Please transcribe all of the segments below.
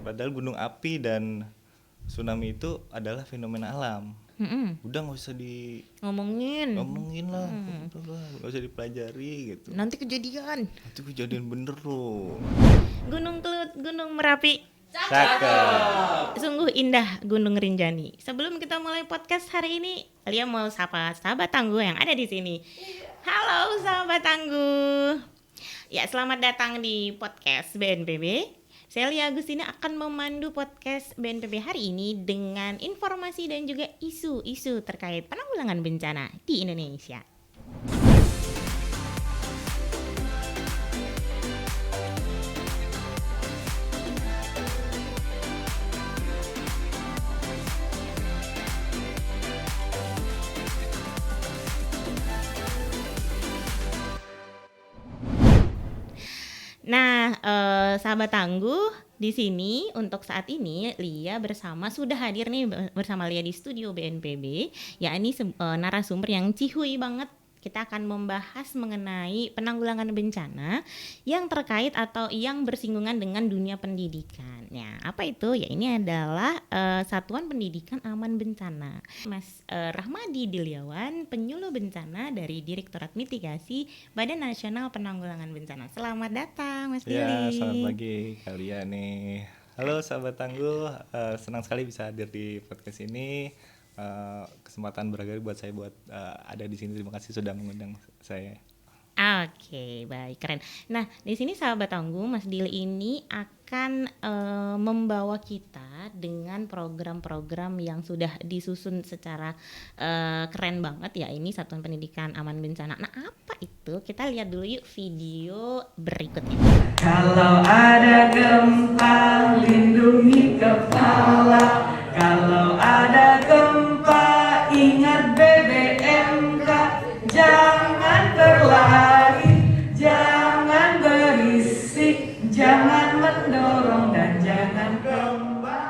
Padahal gunung api dan tsunami itu adalah fenomena alam. Udah nggak usah Ngomongin. ngomongin lah, udah lah, nggak usah dipelajari gitu. Nanti kejadian. Itu kejadian bener loh. Gunung Kelut, Gunung Merapi. Cakep. Sungguh indah Gunung Rinjani. Sebelum kita mulai podcast hari ini, Lia mau sapa sahabat tangguh yang ada di sini. Halo sahabat tangguh. Ya, selamat datang di podcast BNPB. Saya Lia Agustina akan memandu podcast BNPB hari ini dengan informasi dan juga isu-isu terkait penanggulangan bencana di Indonesia. Nah, sahabat tangguh, di sini untuk saat ini Lia sudah hadir nih bersama Lia di studio BNPB, yakni narasumber yang cihuy banget. Kita akan membahas mengenai penanggulangan bencana yang terkait atau yang bersinggungan dengan dunia pendidikan. Ya, apa itu? Ya, ini adalah Satuan Pendidikan Aman Bencana. Mas Rahmadi Dilyawan, penyuluh bencana dari Direktorat Mitigasi Badan Nasional Penanggulangan Bencana. Selamat datang, Mas Ya, Dili. selamat pagi kalian nih. Halo sahabat tangguh, senang sekali bisa hadir di podcast ini. Kesempatan berharga buat saya ada di sini. Terima kasih sudah mengundang saya. Oke, baik, keren. Nah, di sini sahabat tangguh, Mas Dili ini akan membawa kita dengan program-program yang sudah disusun secara keren banget ya. Ini Satuan Pendidikan Aman Bencana. Nah, apa itu? Kita lihat dulu yuk video berikut ini. Kalau ada gempa, lindungi kepala. Kalau ada gempa, ingat BBMK. Jangan berlari, jangan berisik, jangan mendorong dan jangan kembali.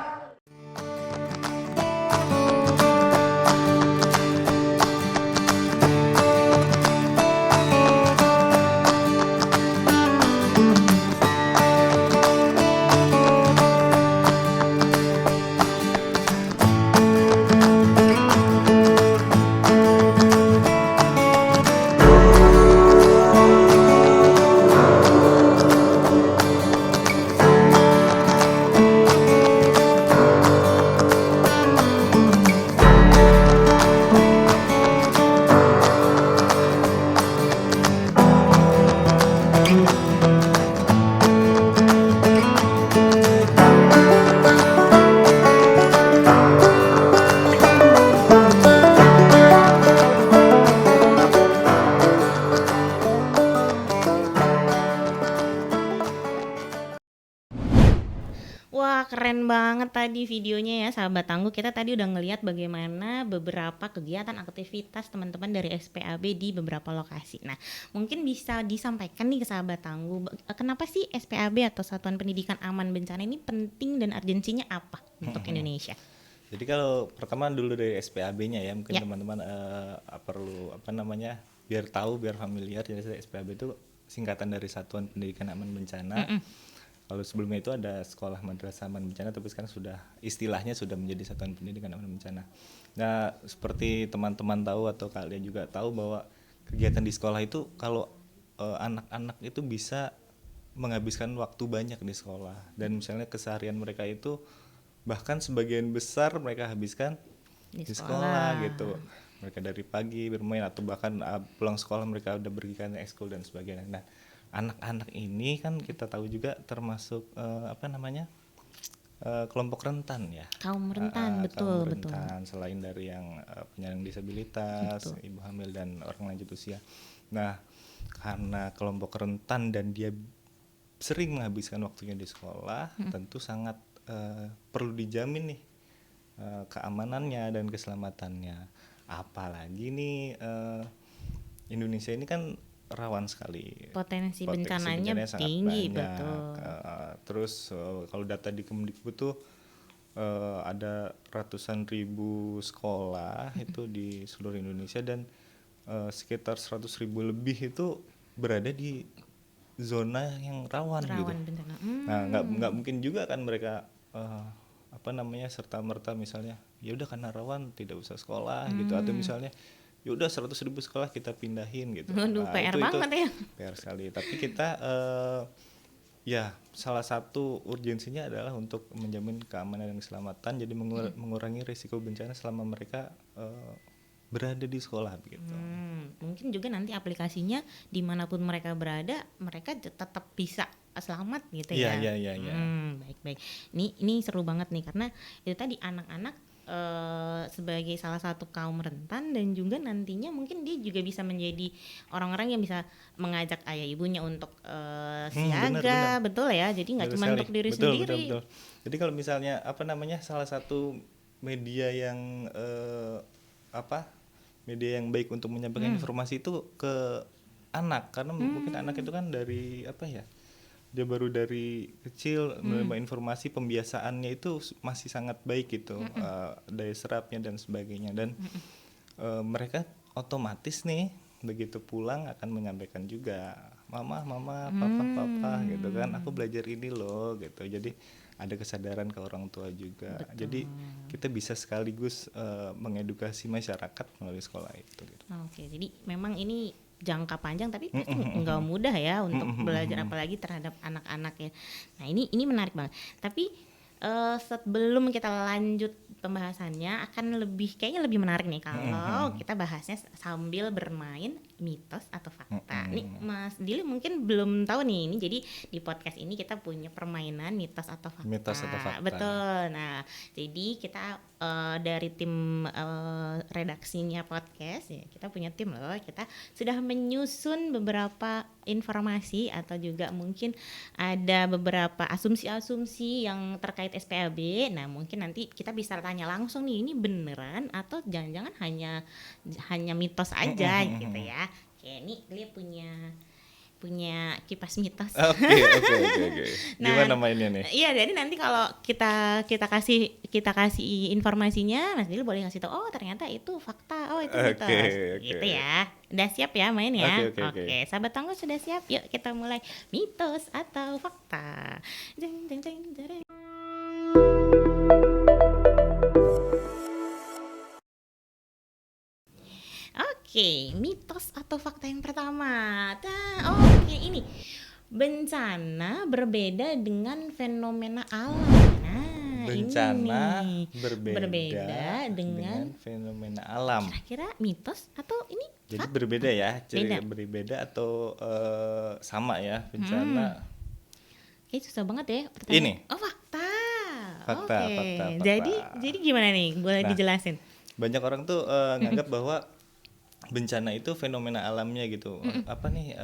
Wah, keren banget tadi videonya ya sahabat tangguh. Kita tadi udah ngelihat bagaimana beberapa kegiatan aktivitas teman-teman dari SPAB di beberapa lokasi. Nah, mungkin bisa disampaikan nih ke sahabat tangguh, kenapa sih SPAB atau Satuan Pendidikan Aman Bencana ini penting dan urgensinya apa untuk Indonesia? Jadi kalau pertama dulu dari SPAB-nya ya, mungkin Ya. teman-teman perlu biar tahu, biar familiar. Jadi SPAB itu singkatan dari Satuan Pendidikan Aman Bencana. Kalau sebelumnya itu ada Sekolah Madrasah Aman Bencana, tapi sekarang istilahnya sudah menjadi Satuan Pendidikan Aman Bencana. Nah, seperti teman-teman tahu atau kalian juga tahu bahwa kegiatan di sekolah itu kalau anak-anak itu bisa menghabiskan waktu banyak di sekolah, dan misalnya keseharian mereka itu bahkan sebagian besar mereka habiskan Di di sekolah. sekolah gitu. Mereka dari pagi bermain atau bahkan pulang sekolah mereka udah pergi ke ekskul dan sebagainya. Nah, anak-anak ini kan kita tahu juga termasuk kelompok rentan ya. Kaum rentan, Kaum betul. rentan, selain dari yang penyandang disabilitas, Betul. ibu hamil dan orang lanjut usia. Nah, karena kelompok rentan dan dia sering menghabiskan waktunya di sekolah, tentu sangat perlu dijamin nih keamanannya dan keselamatannya. Apalagi nih Indonesia ini kan rawan sekali, Potensi bencananya sangat tinggi, banyak. betul. Terus kalau data di Kemdikbud tuh ada ratusan ribu sekolah itu di seluruh Indonesia, dan sekitar 100.000 lebih itu berada di zona yang rawan gitu. Bencana. Nah, nggak mungkin juga kan mereka apa namanya serta-merta misalnya ya udah karena rawan tidak usah sekolah gitu, atau misalnya ya udah 100.000 sekolah kita pindahin gitu. Waduh, Nah, PR itu banget ya. PR sekali. Tapi kita ya salah satu urgensinya adalah untuk menjamin keamanan dan keselamatan, jadi mengurangi risiko bencana selama mereka berada di sekolah begitu. Mungkin juga nanti aplikasinya dimanapun mereka berada, mereka tetap bisa selamat gitu ya. Iya. Baik. Ini seru banget nih, karena itu tadi anak-anak sebagai salah satu kaum rentan, dan juga nantinya mungkin dia juga bisa menjadi orang-orang yang bisa mengajak ayah ibunya untuk siaga, bener. betul ya. Jadi nggak cuma untuk diri sendiri. Betul. Jadi kalau misalnya apa namanya salah satu media yang media yang baik untuk menyampaikan informasi itu ke anak, karena mungkin anak itu kan dari apa ya, dia baru dari kecil menerima informasi, pembiasaannya itu masih sangat baik gitu, daya serapnya dan sebagainya, dan mereka otomatis nih begitu pulang akan menyampaikan juga, mama, papa gitu kan, aku belajar ini loh gitu. Jadi ada kesadaran ke orang tua juga. Betul. Jadi kita bisa sekaligus mengedukasi masyarakat melalui sekolah itu gitu. Oke, jadi memang ini jangka panjang tapi pasti nggak mudah ya untuk belajar, apalagi terhadap anak-anak ya. Nah, ini menarik banget. Tapi sebelum kita lanjut pembahasannya, kayaknya lebih menarik nih kalau kita bahasnya sambil bermain mitos atau fakta. Nih Mas Dili mungkin belum tahu nih, ini jadi di podcast ini kita punya permainan mitos atau fakta. Mitos atau fakta. Betul. Nah, jadi kita dari tim redaksinya podcast ya, kita punya tim loh, kita sudah menyusun beberapa informasi atau juga mungkin ada beberapa asumsi-asumsi yang terkait SPAB. Nah, mungkin nanti kita bisa tanya langsung nih, ini beneran atau jangan-jangan hanya mitos aja gitu ya. Oke, ini dia punya kipas mitos. Oke. Nah, Gimana mainnya nih? Iya, jadi nanti kalau kita kasih informasinya, Mas Dil boleh ngasih tahu, oh ternyata itu fakta, oh itu mitos. Oke. Gitu ya. Udah siap ya main ya? Oke. Sahabat tangguh sudah siap? Yuk kita mulai mitos atau fakta. Jeng, jeng, jeng, jeng. Oke, mitos atau fakta yang pertama. Oke, ini bencana berbeda dengan fenomena alam. Nah, Bencana ini berbeda dengan fenomena alam. kira-kira mitos atau ini Jadi fakta? berbeda ya, Beda. berbeda atau sama ya bencana. Kayaknya susah banget ya pertanyaan. Ini. Oh, fakta. Fakta, Oke. fakta. Jadi gimana nih? Boleh Nah, dijelasin? Banyak orang tuh nganggap bahwa bencana itu fenomena alamnya gitu. Apa nih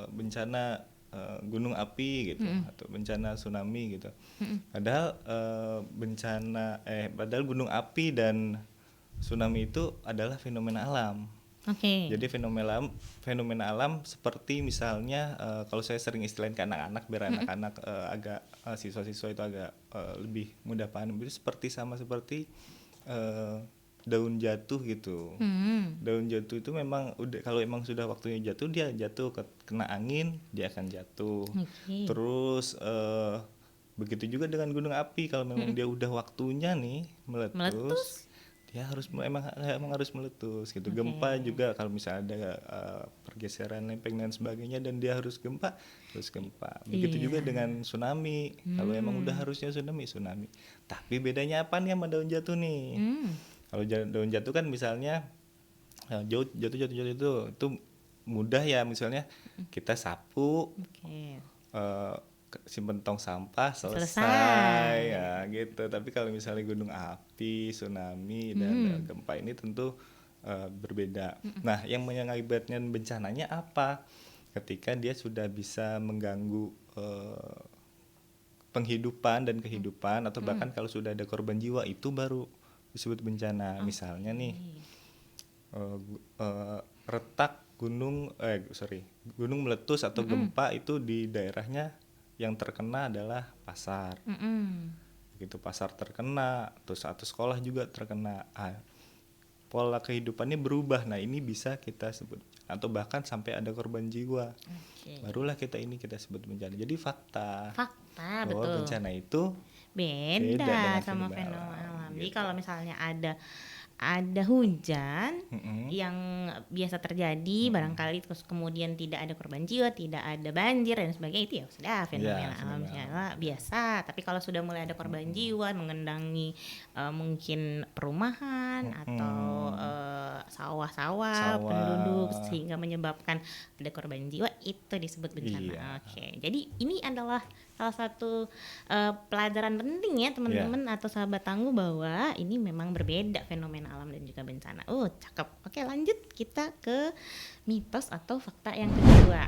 bencana gunung api gitu, atau bencana tsunami gitu. Padahal padahal gunung api dan tsunami itu adalah fenomena alam. Oke. Jadi fenomena alam seperti misalnya kalau saya sering istilahin ke anak-anak biar anak-anak agak siswa-siswa itu agak lebih mudah paham. Jadi seperti daun jatuh gitu. Daun jatuh itu memang kalau emang sudah waktunya jatuh, dia jatuh kena angin dia akan jatuh. Oke. Terus begitu juga dengan gunung api, kalau memang dia udah waktunya nih meletus. Dia emang harus meletus gitu. Okay. Gempa juga kalau misalnya ada pergeseran lempeng dan sebagainya dan dia harus gempa. Begitu juga dengan tsunami. Kalau emang udah harusnya tsunami. Tapi bedanya apa nih sama daun jatuh nih? Kalau daun jatuh kan misalnya jatuh itu mudah ya, misalnya kita sapu. Oke. Simpen tong sampah Selesai. ya gitu. Tapi kalau misalnya gunung api, tsunami dan gempa ini tentu berbeda. Nah, yang mengakibatkan bencananya apa? Ketika dia sudah bisa mengganggu penghidupan dan kehidupan, atau bahkan kalau sudah ada korban jiwa, itu baru disebut bencana. Misalnya nih retak gunung meletus atau gempa itu di daerahnya yang terkena adalah pasar. Begitu pasar terkena, terus satu sekolah juga terkena, pola kehidupannya berubah. Nah, ini bisa kita sebut, atau bahkan sampai ada korban jiwa. Barulah kita sebut bencana. Jadi fakta. Ah, bahwa betul. bencana itu Beda dengan sama fenomena fenomena alam, alam. Jadi gitu. kalau misalnya ada hujan Mm-mm. yang biasa terjadi barangkali terus kemudian tidak ada korban jiwa, tidak ada banjir dan sebagainya, itu ya sudah fenomena Iya, alam fenomena biasa. Tapi kalau sudah mulai ada korban jiwa mengendangi mungkin perumahan atau sawah-sawah penduduk Sawah. sehingga menyebabkan ada korban jiwa, itu disebut bencana. Iya. Oke. Jadi ini adalah salah satu pelajaran penting ya teman-teman atau sahabat tangguh, bahwa ini memang berbeda fenomena alam dan juga bencana. Oh, cakep. Oke, lanjut kita ke mitos atau fakta yang kedua.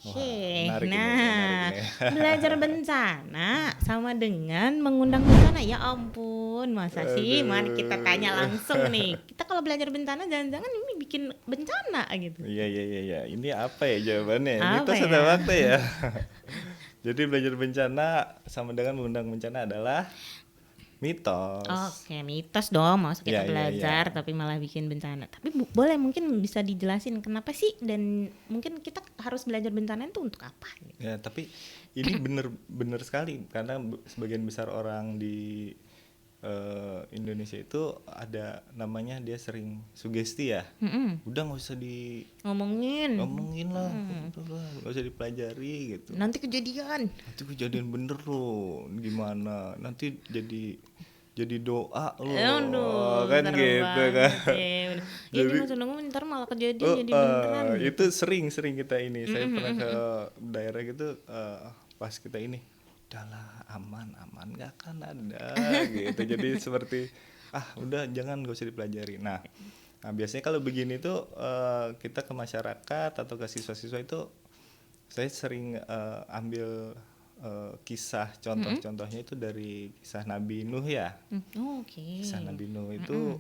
Oke, menarik ini, nah menarik ini. belajar bencana sama dengan mengundang bencana. Ya ampun, masa sih? Mari kita tanya langsung nih. Kita kalau belajar bencana jangan-jangan ini bikin bencana gitu. Iya. Ini apa ya jawabannya? Apa Mitos ya? atau fakta ya? Jadi belajar bencana sama dengan mengundang bencana adalah mitos. Oke, mitos dong, masa kita Iya, iya, belajar iya. tapi malah bikin bencana. Tapi boleh mungkin bisa dijelasin kenapa sih, dan mungkin kita harus belajar bencana itu untuk apa gitu. Ya, tapi ini bener sekali karena sebagian besar orang di Indonesia itu ada namanya dia sering sugesti ya. Mm-mm. Udah nggak usah Ngomongin lah, udah lah, nggak usah dipelajari gitu. nanti kejadian. Nanti kejadian bener loh, gimana? Nanti jadi doa loh, Aduh, kan serem gitu banget kan. ya. Ya Jadi, cuma seneng ntar malah kejadian jadi beneran gitu. itu sering kita ini. Saya pernah ke daerah gitu, pas kita ini, udahlah aman nggak akan ada gitu. Jadi seperti udah jangan, gak usah dipelajari. Nah biasanya kalau begini tuh kita ke masyarakat atau ke siswa-siswa itu saya sering ambil kisah contohnya itu dari kisah Nabi Nuh ya. Oke. Kisah Nabi Nuh itu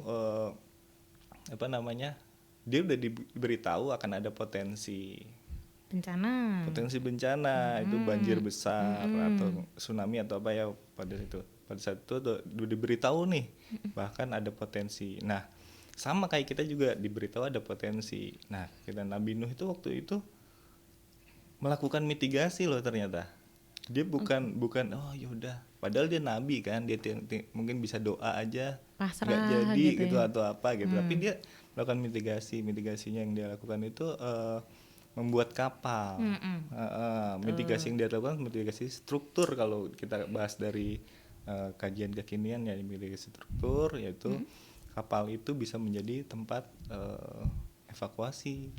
apa namanya, dia udah diberitahu akan ada potensi Bencana. itu banjir besar atau tsunami atau apa ya pada saat itu udah diberitahu nih bahkan ada potensi. Nah sama kayak kita juga diberitahu ada potensi. Nah kita Nabi Nuh itu waktu itu melakukan mitigasi loh ternyata. Dia bukan oh yaudah, padahal dia nabi kan, dia mungkin bisa doa aja Pasrah nggak jadi gitu ya. atau apa gitu. Tapi dia melakukan mitigasinya yang dia lakukan itu membuat kapal. Mitigasi yang dia lakukan mitigasi struktur. Kalau kita bahas dari kajian kekinian ya, mitigasi struktur yaitu kapal itu bisa menjadi tempat evakuasi,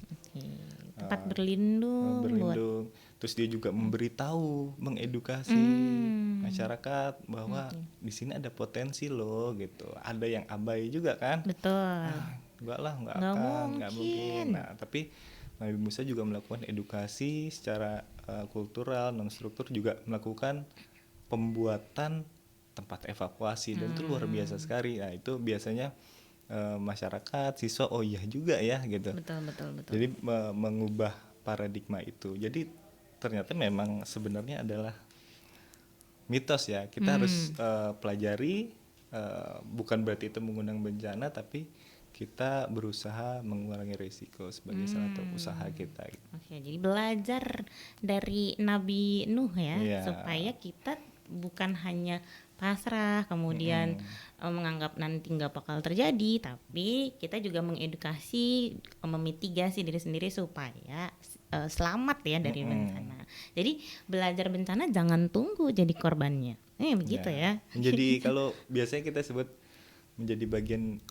Tempat berlindung. Terus dia juga memberitahu, mengedukasi masyarakat bahwa di sini ada potensi loh gitu. Ada yang abai juga kan? Betul. Enggak lah, nggak Nggak mungkin. Nah tapi Nabi Musa juga melakukan edukasi secara kultural, non struktur, juga melakukan pembuatan tempat evakuasi dan itu luar biasa sekali. Nah itu biasanya masyarakat, siswa, oh iya juga ya gitu. Betul. Jadi mengubah paradigma itu. Jadi ternyata memang sebenarnya adalah mitos ya. Kita harus pelajari, bukan berarti itu mengundang bencana, tapi kita berusaha mengurangi risiko sebagai salah satu usaha kita gitu. Oke, jadi belajar dari Nabi Nuh ya, Iya. supaya kita bukan hanya pasrah kemudian menganggap nanti nggak bakal terjadi, tapi kita juga mengedukasi, memitigasi diri sendiri supaya selamat ya dari bencana. Jadi belajar bencana jangan tunggu jadi korbannya. Begitu ya. Menjadi kalau biasanya kita sebut menjadi bagian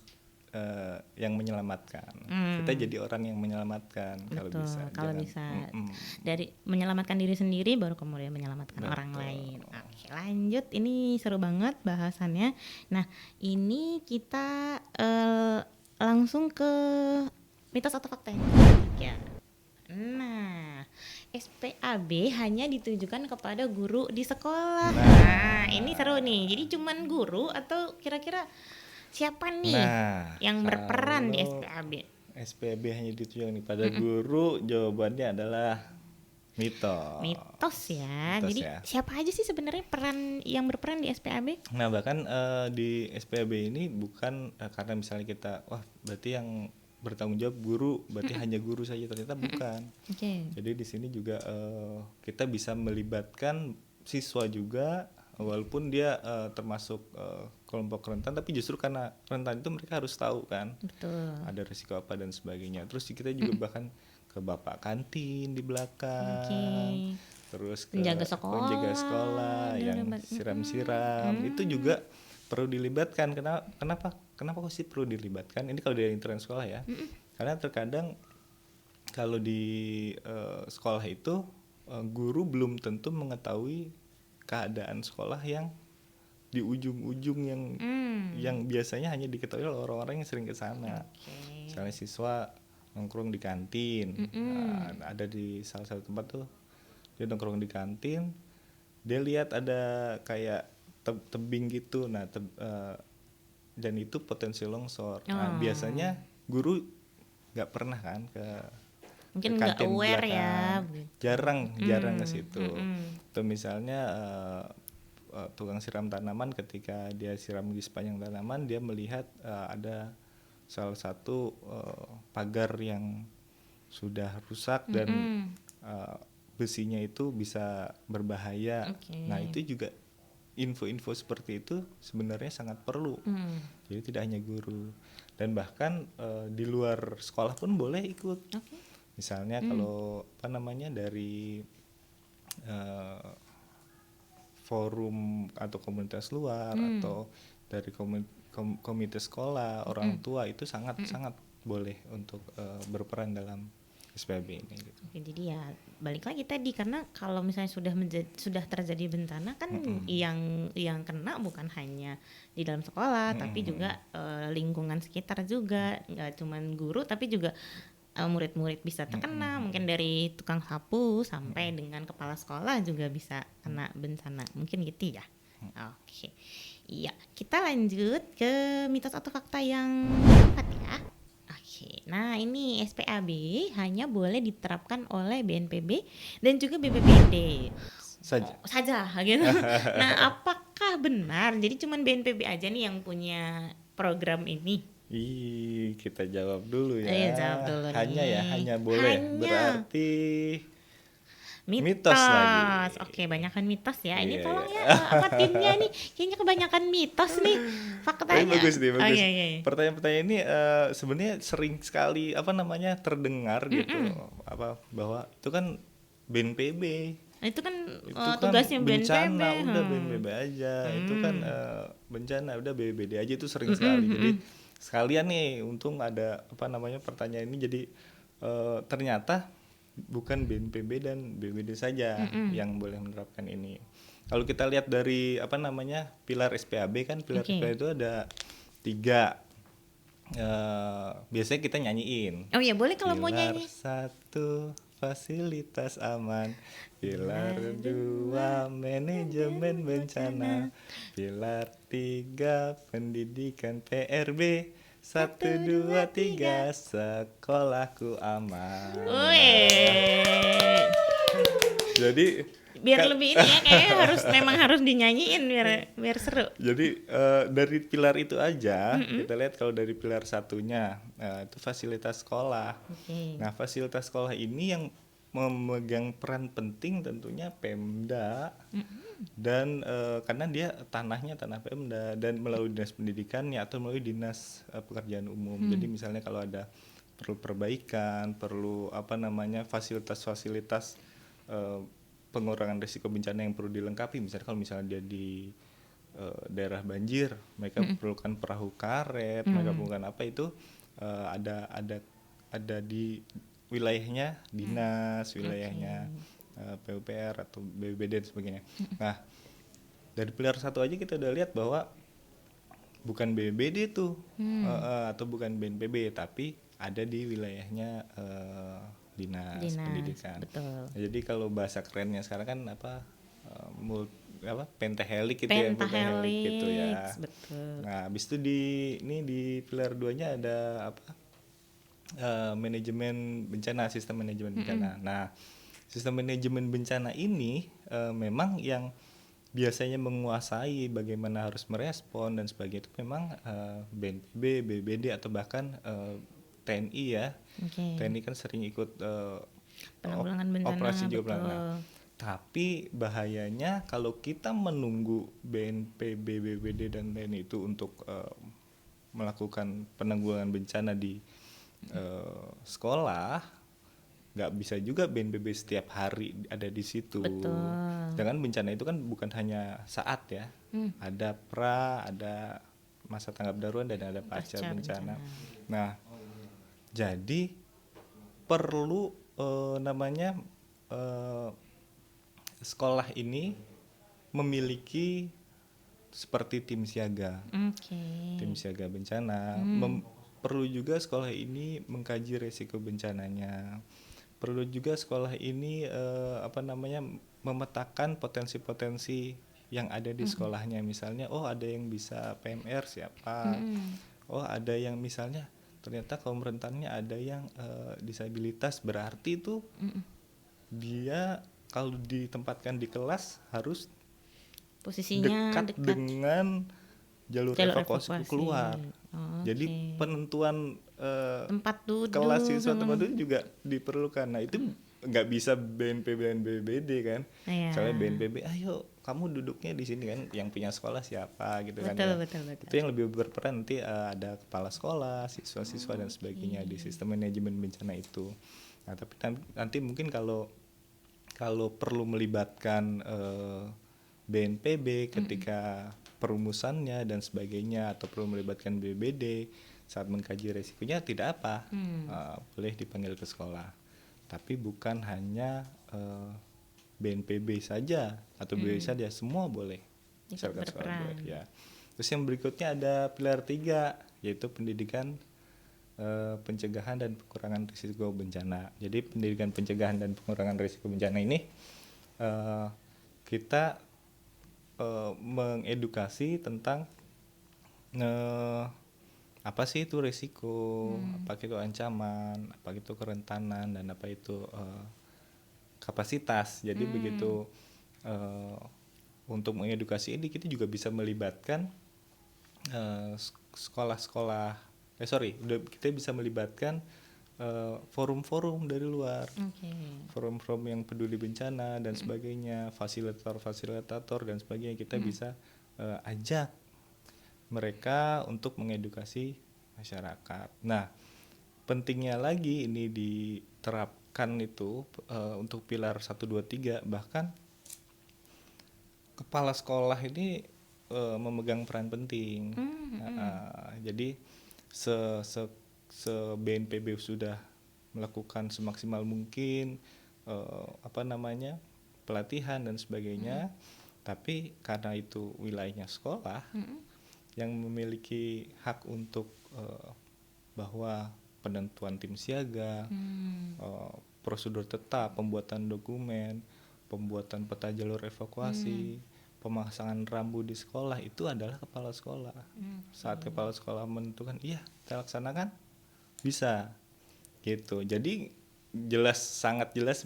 yang menyelamatkan. Kita jadi orang yang menyelamatkan kalau Betul, bisa. kalau Jangan- bisa dari menyelamatkan diri sendiri baru kemudian menyelamatkan orang lain. Oke, lanjut, ini seru banget bahasannya. Nah, ini kita langsung ke mitos atau fakta yang ketiga. Nah, SPAB hanya ditujukan kepada guru di sekolah. Nah, ini seru nih. Jadi cuman guru atau kira-kira siapa nih yang berperan di SPAB? SPAB hanya ditujukan pada guru, jawabannya adalah mitos. Mitos ya. Mitos Jadi ya. siapa aja sih sebenarnya yang berperan di SPAB? Nah bahkan di SPAB ini bukan karena misalnya kita, wah berarti yang bertanggung jawab guru, berarti hanya guru saja, ternyata bukan. Oke. Jadi di sini juga kita bisa melibatkan siswa juga, walaupun dia termasuk kelompok rentan, tapi justru karena rentan itu mereka harus tahu kan Betul. ada risiko apa dan sebagainya. Terus kita juga bahkan ke bapak kantin di belakang, Oke. terus ke Penjaga sekolah, penjaga sekolah yang siram-siram, itu juga perlu dilibatkan. Kenapa kok sih perlu dilibatkan? Ini kalau dari internet sekolah ya, karena terkadang kalau di sekolah itu guru belum tentu mengetahui keadaan sekolah yang di ujung-ujung yang biasanya hanya diketahui oleh orang-orang yang sering ke sana. Misalnya siswa nongkrong di kantin, ada di salah satu tempat tuh dia nongkrong di kantin, dia lihat ada kayak tebing gitu, dan itu potensi longsor. Nah, biasanya guru nggak pernah kan Mungkin ke nggak kantin aware ya. belakang. jarang ke situ. Atau misalnya tukang siram tanaman, ketika dia siram di sepanjang tanaman, dia melihat ada salah satu pagar yang sudah rusak dan besinya itu bisa berbahaya. Nah, itu juga info-info seperti itu sebenarnya sangat perlu. Jadi tidak hanya guru, dan bahkan di luar sekolah pun boleh ikut. Misalnya kalau dari forum atau komunitas luar, atau dari komite sekolah, orang tua, itu sangat boleh untuk berperan dalam SPAB ini gitu. Oke, jadi ya balik lagi tadi, karena kalau misalnya sudah terjadi bencana kan yang kena bukan hanya di dalam sekolah, tapi juga lingkungan sekitar juga, nggak cuman guru tapi juga murid-murid bisa terkena, mungkin dari tukang sapu sampai dengan kepala sekolah juga bisa kena bencana, mungkin gitu ya. Oke, iya, kita lanjut ke mitos atau fakta yang keempat ya. Oke, nah ini SPAB hanya boleh diterapkan oleh BNPB dan juga BPBD saja gitu. Nah, apakah benar jadi cuman BNPB aja nih yang punya program ini? Kita jawab dulu ya. Iya, jawab dulu nih. Hanya boleh. Berarti mitos lagi. Oke, banyakan mitos ya. Ini Iya, tolong iya. ya apa timnya nih. Kayaknya kebanyakan mitos nih faktanya. Bagus nih, bagus. Iya. Pertanyaan-pertanyaan ini sebenarnya sering sekali terdengar gitu. Bahwa itu kan BNPB. Nah, itu kan Itu tugasnya kan BNPB. bencana, udah BNPB aja. Itu kan bencana, udah BPBD aja, itu sering sekali. Jadi sekalian nih, untung ada pertanyaan ini, jadi ternyata bukan BNPB dan BPBD saja yang boleh menerapkan ini. Kalau kita lihat dari pilar SPAB kan, pilar SPAB itu ada 3. Biasanya kita nyanyiin. Oh ya, boleh kalau mau nyanyi. Pilar 1 fasilitas aman, pilar 2 manajemen bencana, pilar 3 pendidikan PRB, 1, 2, 3 sekolahku aman. Jadi biar lebih ini ya, kayaknya memang harus dinyanyiin biar seru. Jadi dari pilar itu aja kita lihat, kalau dari pilar 1-nya itu fasilitas sekolah. Nah, fasilitas sekolah ini yang memegang peran penting tentunya Pemda, dan karena dia tanahnya tanah Pemda, dan melalui dinas pendidikannya atau melalui dinas pekerjaan umum. Jadi misalnya kalau ada perlu perbaikan, perlu fasilitas-fasilitas pengurangan risiko bencana yang perlu dilengkapi, misalnya kalau misalnya dia di daerah banjir, mereka perlukan perahu karet, mereka perlukan itu ada di wilayahnya dinas, wilayahnya PUPR atau BPBD dan sebagainya. Nah, dari pilar 1 aja kita udah lihat bahwa bukan BPBD tuh atau bukan BNPB, tapi ada di wilayahnya dinas pendidikan. Betul. Jadi kalau bahasa kerennya sekarang kan pentahelik gitu ya, pentahelik gitu ya. Betul. Nah, habis itu di pilar 2-nya ada manajemen bencana, sistem manajemen bencana. Nah, sistem manajemen bencana ini memang yang biasanya menguasai bagaimana harus merespon dan sebagainya itu memang BNPB, BPBD atau bahkan TNI ya. TNI kan sering ikut penanggulangan bencana, operasi juga betul. Tapi bahayanya kalau kita menunggu BNPB, BPBD dan lain itu untuk melakukan penanggulangan bencana di sekolah, nggak bisa juga BNPB setiap hari ada di situ. Betul. Jangan bencana itu kan bukan hanya saat ya, ada ada masa tanggap darurat dan ada pasca bencana. Nah, jadi perlu namanya sekolah ini memiliki seperti tim siaga. Tim siaga bencana. Perlu juga sekolah ini mengkaji resiko bencananya. Perlu juga sekolah ini memetakan potensi-potensi yang ada di sekolahnya. Misalnya, ada yang bisa PMR siapa? Ada yang misalnya ternyata kaum rentannya ada yang disabilitas, berarti itu dia kalau ditempatkan di kelas harus posisinya dekat dengan jalur evakuasi keluar. Jadi penentuan tempat duduk kelas siswa tempat duduk juga diperlukan. Nah itu nggak bisa BNPB dan BPBD kan. Misalnya BNPB, ayo kamu duduknya di sini kan, yang punya sekolah siapa gitu kan ya. Betul. Itu yang lebih berperan nanti ada kepala sekolah, siswa-siswa dan sebagainya di sistem manajemen bencana itu. Nah tapi nanti mungkin kalau perlu melibatkan BNPB ketika perumusannya dan sebagainya, atau perlu melibatkan BPBD saat mengkaji resikonya, tidak apa, boleh dipanggil ke sekolah. Tapi bukan hanya BNPB saja atau BPBD saja, semua boleh. Misalkan sekolah boleh, ya. Terus yang berikutnya ada pilar 3, yaitu pendidikan pencegahan dan pengurangan risiko bencana. Jadi pendidikan pencegahan dan pengurangan risiko bencana ini kita mengedukasi tentang apa sih itu risiko, apa itu ancaman, apa itu kerentanan, dan apa itu kapasitas. Jadi begitu untuk mengedukasi ini kita juga bisa melibatkan kita bisa melibatkan forum-forum dari luar, forum-forum yang peduli bencana dan sebagainya, fasilitator dan sebagainya. Kita bisa ajak mereka untuk mengedukasi masyarakat. Nah, pentingnya lagi ini diterapkan itu untuk pilar 1, 2, 3, bahkan kepala sekolah ini memegang peran penting. Jadi BNPB sudah melakukan semaksimal mungkin pelatihan dan sebagainya, tapi karena itu wilayahnya sekolah yang memiliki hak untuk bahwa penentuan tim siaga, prosedur tetap, pembuatan dokumen, pembuatan peta jalur evakuasi, pemasangan rambu di sekolah, itu adalah kepala sekolah. Saat kepala sekolah menentukan, iya kita laksanakan, bisa gitu. Jadi sangat jelas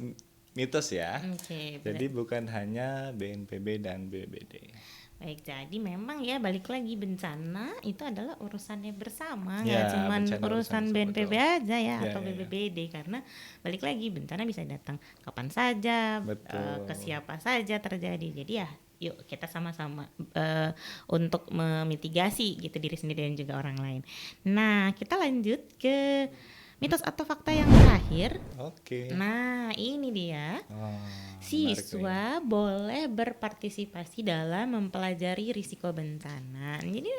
mitos ya. Jadi bukan hanya BNPB dan BPBD. Baik, jadi memang ya balik lagi, bencana itu adalah urusannya bersama, nggak cuman urusan BNPB aja ya, atau BPBD, karena balik lagi bencana bisa datang kapan saja, ke siapa saja terjadi. Jadi ya yuk kita sama-sama untuk memitigasi gitu diri sendiri dan juga orang lain. Nah, kita lanjut ke mitos atau fakta yang terakhir. Nah, ini dia. Siswa boleh berpartisipasi dalam mempelajari risiko bencana. Jadi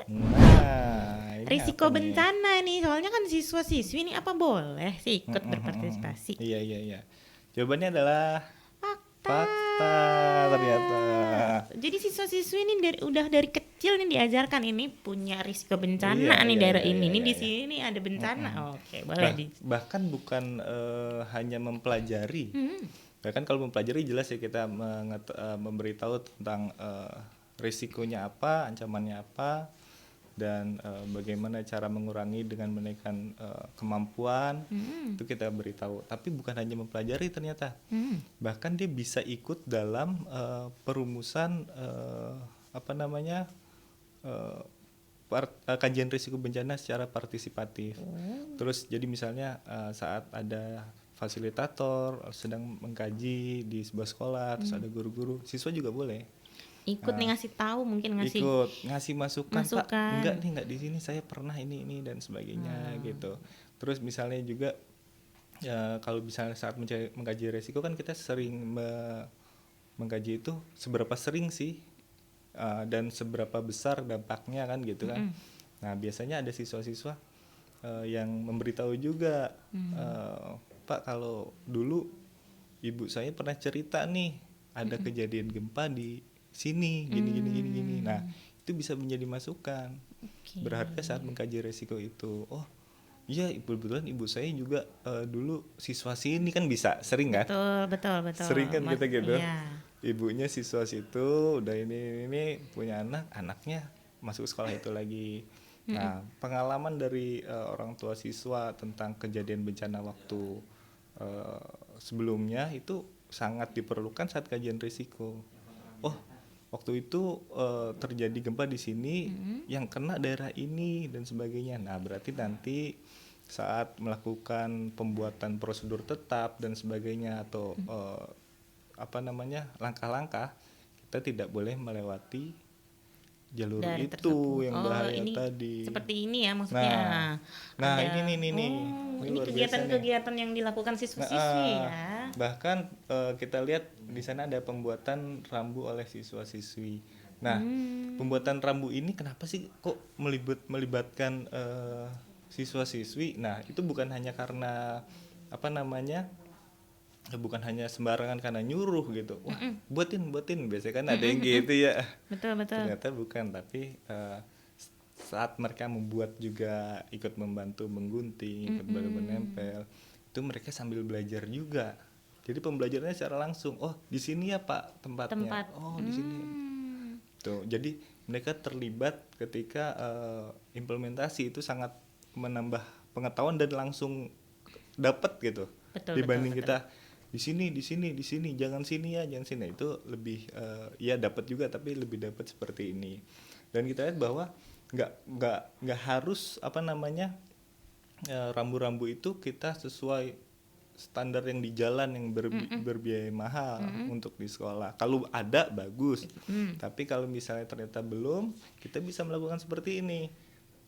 risiko bencana nih, soalnya kan siswa-siswi ini apa boleh sih ikut berpartisipasi? Iya. Jawabannya adalah fakta ternyata. Jadi siswa-siswi ini dari kecil nih diajarkan ini punya risiko bencana daerah ini. Di sini ada bencana. Oke, boleh. Bahkan bukan hanya mempelajari. Bahkan kalau mempelajari jelas ya, kita memberitahu tentang risikonya apa, ancamannya apa, dan bagaimana cara mengurangi dengan menaikkan kemampuan. Itu kita beritahu. Tapi bukan hanya mempelajari ternyata. Bahkan dia bisa ikut dalam perumusan kajian risiko bencana secara partisipatif. Terus jadi misalnya saat ada fasilitator sedang mengkaji di sebuah sekolah, terus ada guru-guru, siswa juga boleh Ikut nih ngasih tahu, mungkin ngasih ikut ngasih masukan, Pak, masukan. enggak di sini saya pernah ini dan sebagainya gitu. Terus misalnya juga ya, kalau misalnya saat mengkaji resiko kan kita sering mengkaji itu seberapa sering sih dan seberapa besar dampaknya kan gitu kan. Nah biasanya ada siswa-siswa yang memberitahu juga, Pak, kalau dulu ibu saya pernah cerita nih ada kejadian gempa di sini gini. Nah itu bisa menjadi masukan berharga saat mengkaji resiko itu. Oh iya, kebetulan ibu saya juga dulu siswa sini, kan bisa sering kan? Betul. Sering kan kita gitu. Iya. Ibunya siswa situ, udah ini punya anaknya masuk sekolah itu lagi. Nah, pengalaman dari orang tua siswa tentang kejadian bencana waktu sebelumnya itu sangat diperlukan saat kajian risiko. Oh, waktu itu terjadi gempa di sini, yang kena daerah ini dan sebagainya. Nah, berarti nanti saat melakukan pembuatan prosedur tetap dan sebagainya atau langkah-langkah, kita tidak boleh melewati jalur Dari itu tersebut. yang bahaya ini tadi. seperti ini ya maksudnya. Nah, Ada- ini ini luar biasa nih. kegiatan-kegiatan yang dilakukan siswa-siswi ya. Bahkan kita lihat di sana ada pembuatan rambu oleh siswa-siswi. Nah, pembuatan rambu ini kenapa sih kok melibatkan siswa-siswi? Nah, itu bukan hanya karena bukan hanya sembarangan karena nyuruh gitu. Wah, buatin. Biasanya kan ada yang gitu ya. Betul. Ternyata bukan, tapi saat mereka membuat juga ikut membantu menggunting, ikut bantu menempel, itu mereka sambil belajar juga. Jadi pembelajarannya secara langsung. Oh, di sini ya Pak tempatnya. Oh, di sini. Tuh, jadi mereka terlibat ketika implementasi, itu sangat menambah pengetahuan dan langsung dapat gitu. Dibanding kita di sini, jangan sini. Itu lebih ya dapat juga, tapi lebih dapat seperti ini. Dan kita lihat bahwa nggak harus rambu-rambu itu kita sesuai standar yang di jalan yang berbiaya mahal untuk di sekolah. Kalau ada bagus, tapi kalau misalnya ternyata belum, kita bisa melakukan seperti ini,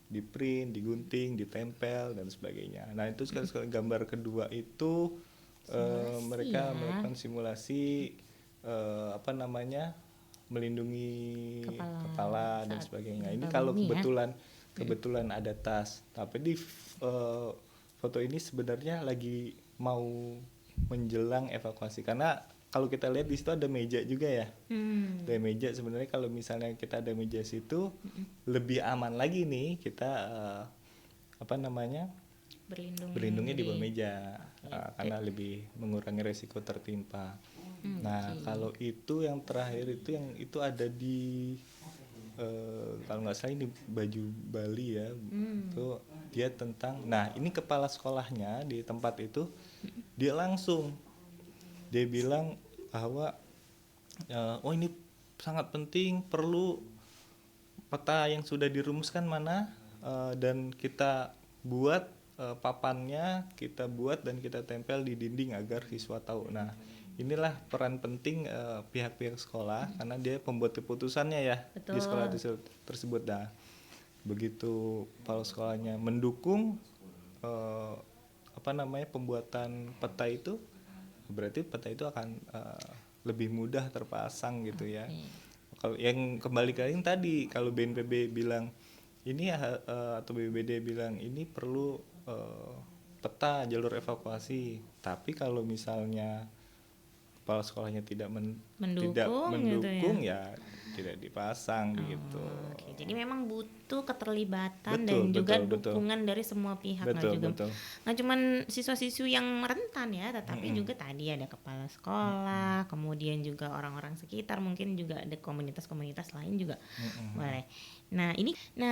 di print, digunting, ditempel dan sebagainya. Nah itu sekali gambar kedua itu mereka melakukan simulasi melindungi kepala dan sebagainya. Ini kalau kebetulan ada tas, tapi di foto ini sebenarnya lagi mau menjelang evakuasi, karena kalau kita lihat di situ ada meja juga ya. Ada meja, sebenarnya kalau misalnya kita ada meja situ lebih aman lagi nih kita berlindungnya di bawah meja, karena lebih mengurangi resiko tertimpa. Nah kalau itu yang terakhir itu ada di kalau nggak salah ini baju Bali ya. Itu dia tentang, nah ini kepala sekolahnya di tempat itu dia bilang bahwa oh ini sangat penting, perlu peta yang sudah dirumuskan mana, dan kita buat papannya, kita buat dan kita tempel di dinding agar siswa tahu. Nah inilah peran penting pihak-pihak sekolah, karena dia pembuat keputusannya ya. Betul. Di sekolah tersebut. Nah begitu kepala sekolahnya mendukung pembuatan peta itu, berarti peta itu akan lebih mudah terpasang gitu ya. Kalau yang kembali ke yang tadi, kalau BNPB bilang ini atau BPBD bilang ini perlu peta jalur evakuasi, tapi kalau misalnya kepala sekolahnya tidak mendukung gitu ya tidak dipasang gitu. Oke, jadi memang butuh keterlibatan dan juga dukungan dari semua pihak. Nggak cuman siswa-siswi yang rentan ya, tetapi juga tadi ada kepala sekolah, kemudian juga orang-orang sekitar, mungkin juga ada komunitas-komunitas lain juga boleh. Nah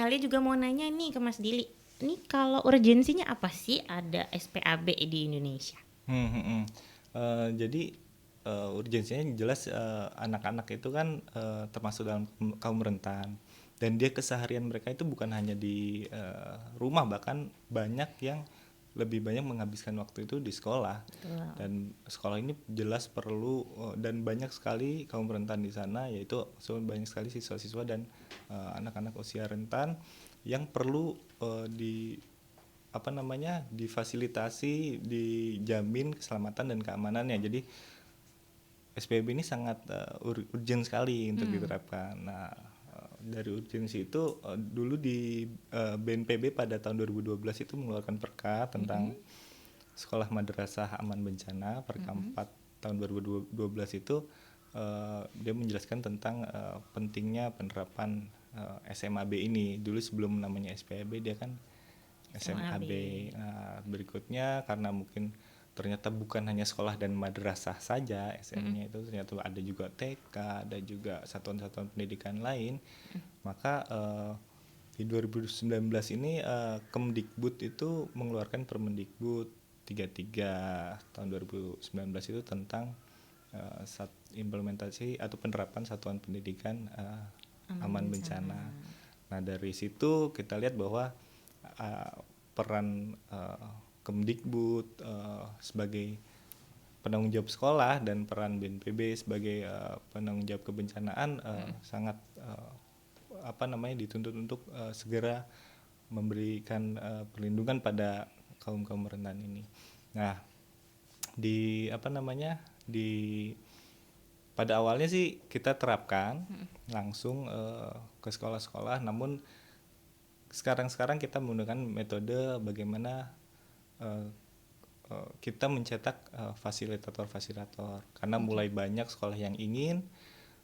Lia juga mau nanya nih ke Mas Dili, ini kalau urgensinya apa sih ada SPAB di Indonesia? Jadi urgensinya jelas anak-anak itu kan termasuk dalam kaum rentan, dan dia keseharian mereka itu bukan hanya di rumah, bahkan banyak yang lebih banyak menghabiskan waktu itu di sekolah. Betul. Dan sekolah ini jelas perlu dan banyak sekali kaum rentan di sana, yaitu banyak sekali siswa-siswa dan anak-anak usia rentan yang perlu difasilitasi, dijamin keselamatan dan keamanannya. Jadi SPB ini sangat urgent sekali untuk diterapkan. Nah, dari urgensi itu dulu di BNPB pada tahun 2012 itu mengeluarkan perka tentang sekolah madrasah aman bencana. Perka 4 tahun 2012 itu dia menjelaskan tentang pentingnya penerapan SMAB ini. Dulu sebelum namanya SPAB dia kan SMAB. Nah, berikutnya karena mungkin ternyata bukan hanya sekolah dan madrasah saja SM-nya itu, ternyata ada juga TK, ada juga satuan-satuan pendidikan lain. Maka di 2019 ini Kemdikbud itu mengeluarkan Permendikbud 33 tahun 2019 itu tentang implementasi atau penerapan satuan pendidikan aman bencana. Nah, dari situ kita lihat bahwa peran Kemdikbud sebagai penanggung jawab sekolah dan peran BNPB sebagai penanggung jawab kebencanaan sangat dituntut untuk segera memberikan perlindungan pada kaum rentan ini. Nah, pada awalnya sih kita terapkan langsung ke sekolah-sekolah, namun sekarang kita menggunakan metode bagaimana kita mencetak fasilitator karena mulai banyak sekolah yang ingin,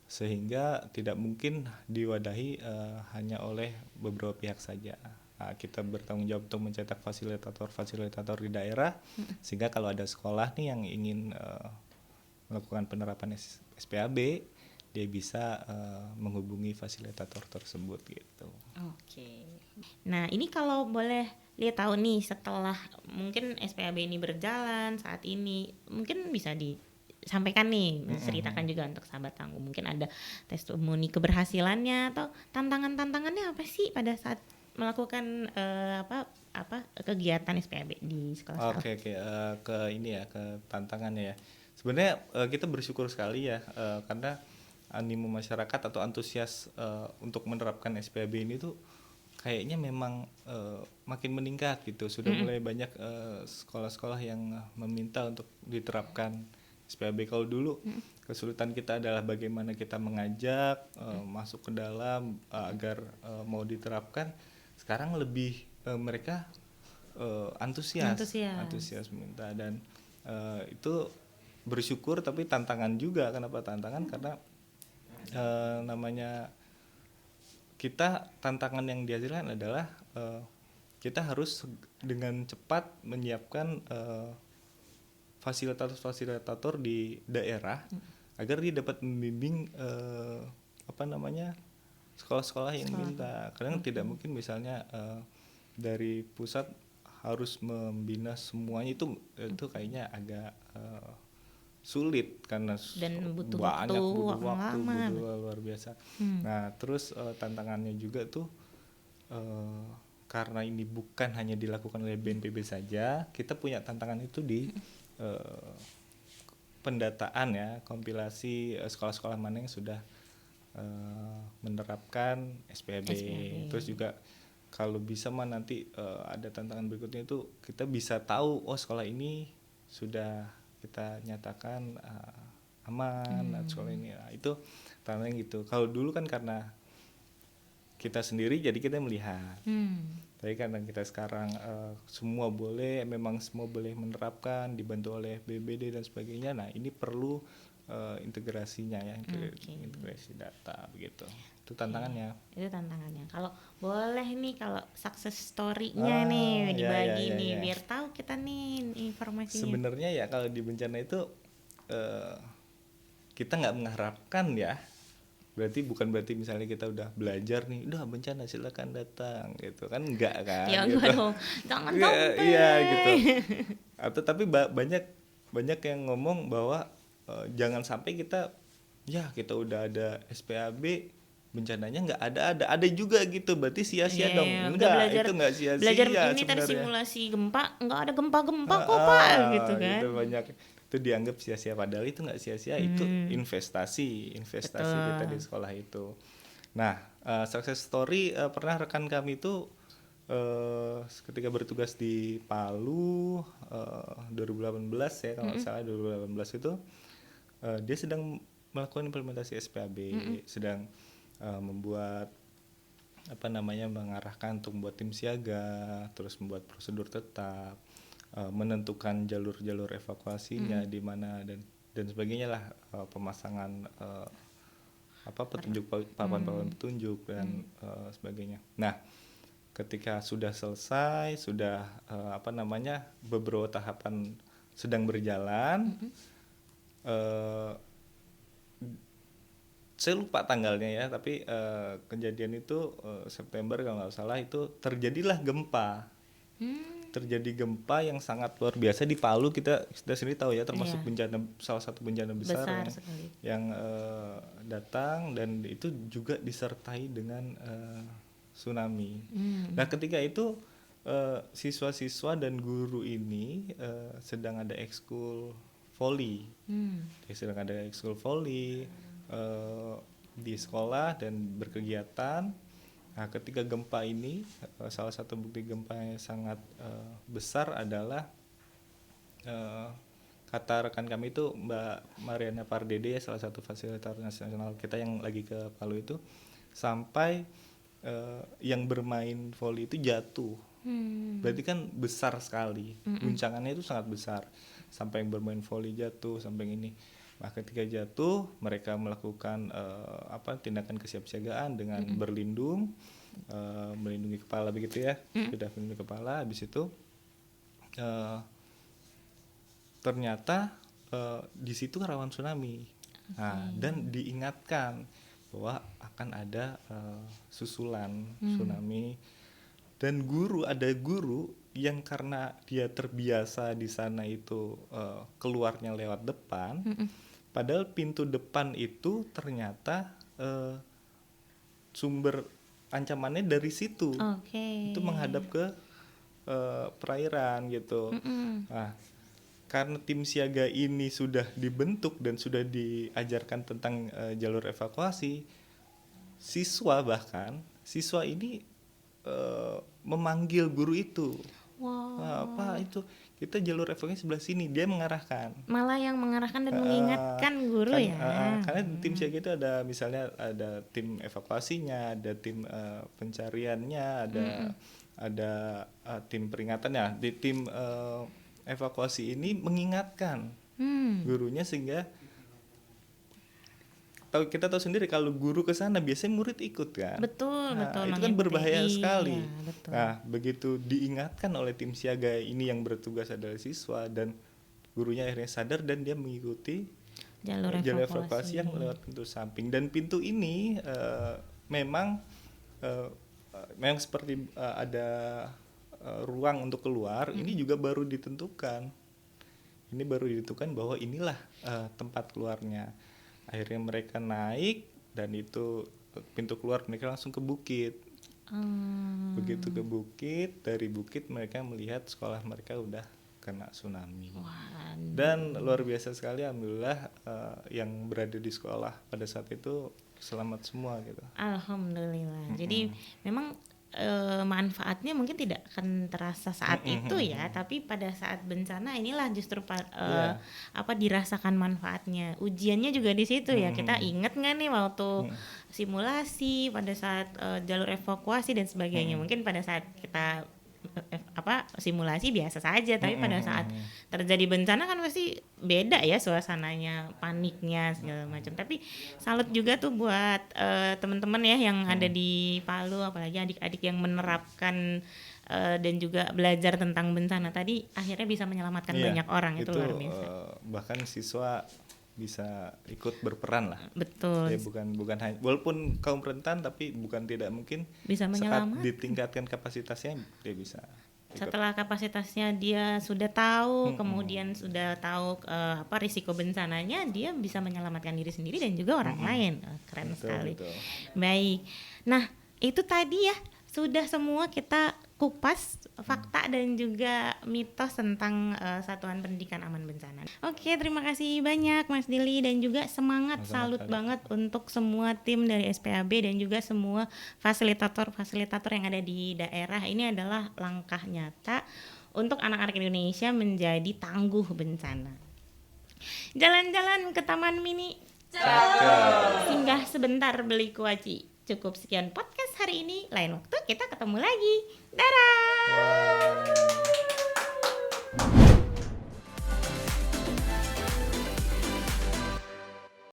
sehingga tidak mungkin diwadahi hanya oleh beberapa pihak saja. Nah, kita bertanggung jawab untuk mencetak fasilitator di daerah, sehingga kalau ada sekolah nih yang ingin melakukan penerapan SPAB, dia bisa menghubungi fasilitator tersebut gitu. Oke. Nah, ini kalau boleh lihat tahu nih, setelah mungkin SPAB ini berjalan saat ini, mungkin bisa disampaikan nih, ceritakan juga untuk sahabat tangguh. Mungkin ada testimoni keberhasilannya atau tantangannya apa sih pada saat melakukan kegiatan SPAB di sekolah. Oke, ke tantangannya ya. Sebenarnya kita bersyukur sekali ya karena animo masyarakat atau antusias untuk menerapkan SPAB ini tuh kayaknya memang makin meningkat gitu. Sudah mulai banyak sekolah-sekolah yang meminta untuk diterapkan SPAB. Kalau dulu kesulitan kita adalah bagaimana kita mengajak masuk ke dalam agar mau diterapkan. Sekarang lebih mereka antusias meminta, dan itu bersyukur, tapi tantangan juga. Kenapa tantangan? Karena tantangan yang dihasilkan adalah kita harus dengan cepat menyiapkan fasilitator di daerah agar dia dapat membimbing sekolah-sekolah yang minta. Karena tidak mungkin misalnya dari pusat harus membina semuanya, itu kayaknya agak sulit karena dan butuh banyak waktu luar biasa. Nah, terus tantangannya juga tuh karena ini bukan hanya dilakukan oleh BNPB saja, kita punya tantangan itu di pendataan ya, kompilasi sekolah-sekolah mana yang sudah menerapkan SPAB. Terus juga kalau bisa nanti ada tantangan berikutnya itu kita bisa tahu sekolah ini sudah kita nyatakan aman, sekolah ini. Nah, itu tantangan gitu. Kalau dulu kan karena kita sendiri jadi kita melihat. Tapi karena kita sekarang semua boleh menerapkan, dibantu oleh BBD dan sebagainya. Nah, ini perlu integrasinya ya, integrasi data begitu. Itu tantangannya. Itu tantangannya. Kalau boleh nih, kalau success story-nya nih dibagi biar tahu kita nih informasinya. Sebenarnya ya kalau di bencana itu kita nggak mengharapkan ya. Bukan berarti misalnya kita udah belajar nih, udah bencana silakan datang gitu kan, enggak kan? Ya gitu. jangan sampai. Iya gitu. Atau tapi banyak yang ngomong bahwa jangan sampai kita udah ada SPAB bencananya nggak ada juga gitu, berarti sia-sia Iya, dong. udah Enggak, belajar itu nggak sia-sia belajar ini tadi sebenarnya. simulasi gempa, nggak ada gempa-gempa kok Pak gitu kan. Itu banyak itu dianggap sia-sia, padahal itu nggak sia-sia, itu investasi Betul. kita di sekolah itu. Nah, success story, pernah rekan kami itu ketika bertugas di Palu 2018 ya kalau nggak salah, 2018 itu dia sedang melakukan implementasi SPAB, sedang membuat mengarahkan untuk membuat tim siaga, terus membuat prosedur tetap, menentukan jalur-jalur evakuasinya di mana dan sebagainya lah, pemasangan petunjuk, papan-papan petunjuk dan sebagainya. Nah, ketika sudah selesai, sudah beberapa tahapan sedang berjalan, saya lupa tanggalnya ya, tapi kejadian itu September kalau nggak salah, itu terjadilah gempa. Terjadi gempa yang sangat luar biasa di Palu, kita sendiri tahu ya, termasuk salah satu bencana besar yang datang, dan itu juga disertai dengan tsunami. Nah, ketika itu siswa-siswa dan guru ini sedang ada ekskul volley. Sedang ada ekskul volley di sekolah dan berkegiatan. Nah, ketika gempa ini, salah satu bukti gempa yang sangat besar adalah kata rekan kami itu, Mbak Mariana Pardede, salah satu fasilitator nasional kita yang lagi ke Palu itu, sampai yang bermain volley itu jatuh. Berarti kan besar sekali, guncangannya itu sangat besar, sampai yang bermain volley jatuh, sampai ini. Nah, ketika jatuh, mereka melakukan tindakan kesiapsiagaan dengan berlindung, melindungi kepala begitu ya, sudah melindungi kepala. Habis itu ternyata di situ rawan tsunami. Nah, dan diingatkan bahwa akan ada susulan tsunami. Dan ada guru yang karena dia terbiasa di sana itu keluarnya lewat depan, padahal pintu depan itu ternyata sumber ancamannya dari situ. Itu menghadap ke perairan gitu. Nah, karena tim siaga ini sudah dibentuk dan sudah diajarkan tentang jalur evakuasi, siswa ini memanggil guru itu. Pak, itu kita jalur evakuasi sebelah sini, dia mengarahkan. Malah yang mengarahkan dan mengingatkan guru ya. Karena tim siaga itu ada, misalnya ada tim evakuasinya, ada tim pencariannya, ada tim peringatannya. Di tim evakuasi ini mengingatkan gurunya, sehingga kita tahu sendiri kalau guru ke sana biasanya murid ikut kan. Betul. Itu kan berbahaya sekali. Nah, begitu diingatkan oleh tim siaga ini yang bertugas adalah siswa, dan gurunya akhirnya sadar dan dia mengikuti jalur evakuasi yang lewat pintu samping. Dan pintu ini memang seperti ada ruang untuk keluar. Ini juga baru ditentukan. Bahwa inilah tempat keluarnya. Akhirnya mereka naik, dan itu pintu keluar mereka langsung ke bukit. Begitu ke bukit, dari bukit mereka melihat sekolah mereka udah kena tsunami. Dan luar biasa sekali, alhamdulillah yang berada di sekolah pada saat itu selamat semua gitu. Alhamdulillah. Jadi memang manfaatnya mungkin tidak akan terasa saat itu ya, tapi pada saat bencana inilah justru dirasakan manfaatnya. Ujiannya juga di situ ya. Kita ingat nggak nih waktu simulasi pada saat jalur evakuasi dan sebagainya. Mungkin pada saat kita simulasi biasa saja, tapi pada saat terjadi bencana kan pasti beda ya suasananya, paniknya segala macam. Tapi salut juga tuh buat teman-teman ya yang ada di Palu, apalagi adik-adik yang menerapkan dan juga belajar tentang bencana tadi, akhirnya bisa menyelamatkan banyak orang. Itu luar biasa. Bahkan siswa bisa ikut berperan lah. Betul. Ya, bukan hanya, walaupun kaum rentan, tapi bukan tidak mungkin bisa menyelamatkan. saat ditingkatkan kapasitasnya dia bisa. Setelah kapasitasnya dia sudah tahu, kemudian sudah tahu risiko bencananya, dia bisa menyelamatkan diri sendiri dan juga orang lain. Keren sekali. Betul. Baik. Nah, itu tadi ya sudah semua kita kupas fakta dan juga mitos tentang Satuan Pendidikan Aman Bencana. Oke, terima kasih banyak Mas Dili dan juga semangat, salut banget untuk semua tim dari SPAB dan juga semua fasilitator yang ada di daerah. Ini adalah langkah nyata untuk anak-anak Indonesia menjadi tangguh bencana. Jalan-jalan ke Taman Mini. Singgah sebentar beli kuaci. Cukup sekian podcast hari ini. Lain waktu kita ketemu lagi. Dadah.